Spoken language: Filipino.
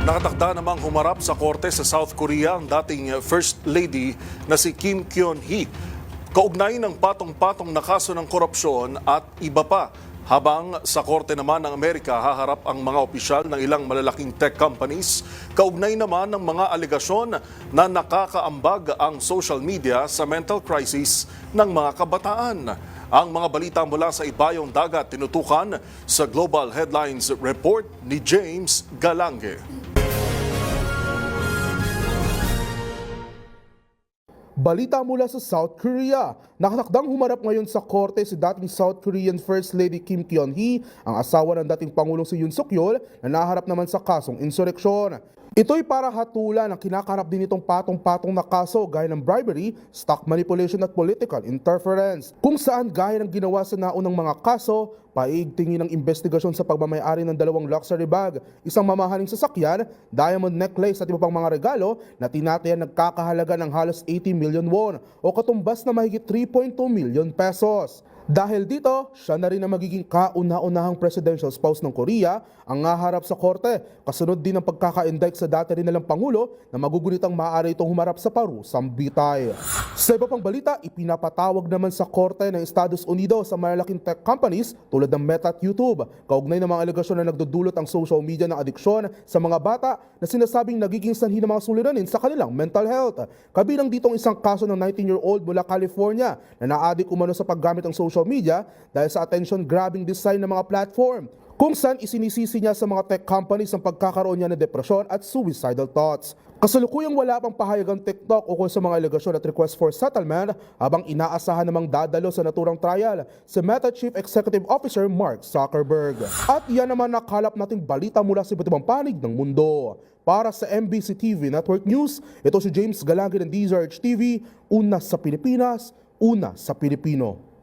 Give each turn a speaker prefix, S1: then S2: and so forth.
S1: Nakatakda namang humarap sa korte sa South Korea ang dating First Lady na si Kim Kyun-hee. Kaugnay ng patong-patong na kaso ng korupsyon at iba pa. Habang sa korte naman ng Amerika haharap ang mga opisyal ng ilang malalaking tech companies, kaugnay naman ng mga alegasyon na nakakaambag ang social media sa mental crisis ng mga kabataan. Ang mga balita mula sa ibayong dagat tinutukan sa Global Headlines Report ni James Galange.
S2: Balita mula sa South Korea. Nakatakdang humarap ngayon sa korte si dating South Korean First Lady Kim Kyun-hee, ang asawa ng dating Pangulong si Yoon Suk-yeol na naharap naman sa kasong insureksyon. Ito'y para hatulan ang kinakarap din itong patong-patong na kaso gaya ng bribery, stock manipulation at political interference. Kung saan gaya ng ginawa sa naunang mga kaso, paigtingin ng investigasyon sa pagmamayari ng 2 luxury bag, isang mamahaling sasakyan, diamond necklace at iba pang mga regalo na tinatayan nagkakahalaga ng halos 80 million won o katumbas na mahigit 3.2 million pesos. Dahil dito, siya na rin ang magiging kauna-unahang presidential spouse ng Korea ang naharap sa korte. Kasunod din ang pagkaka-indict sa dati rin nilang Pangulo na magugunitang maaari itong humarap sa parusang bitay. Sa iba pang balita, ipinapatawag naman sa korte ng Estados Unidos sa malalaking tech companies tulad ng Meta at YouTube. Kaugnay ng mga alegasyon na nagdudulot ang social media ng adiksyon sa mga bata na sinasabing nagiging sanhi ng mga suliranin sa kanilang mental health. Kabilang ditong isang kaso ng 19-year-old mula California na na-addict umano sa paggamit ng social media dahil sa attention-grabbing design ng mga platform, kung saan isinisisi niya sa mga tech companies ang pagkakaroon niya ng depresyon at suicidal thoughts. Kasalukuyang wala pang pahayag ang TikTok ukol sa mga alegasyon at request for settlement habang inaasahan namang dadalo sa naturang trial si Meta Chief Executive Officer Mark Zuckerberg. At yan naman nakalap nating balita mula sa iba't ibang panig ng mundo. Para sa MBC TV Network News, ito si James Galange ng DZRH TV, una sa Pilipinas, una sa Pilipino.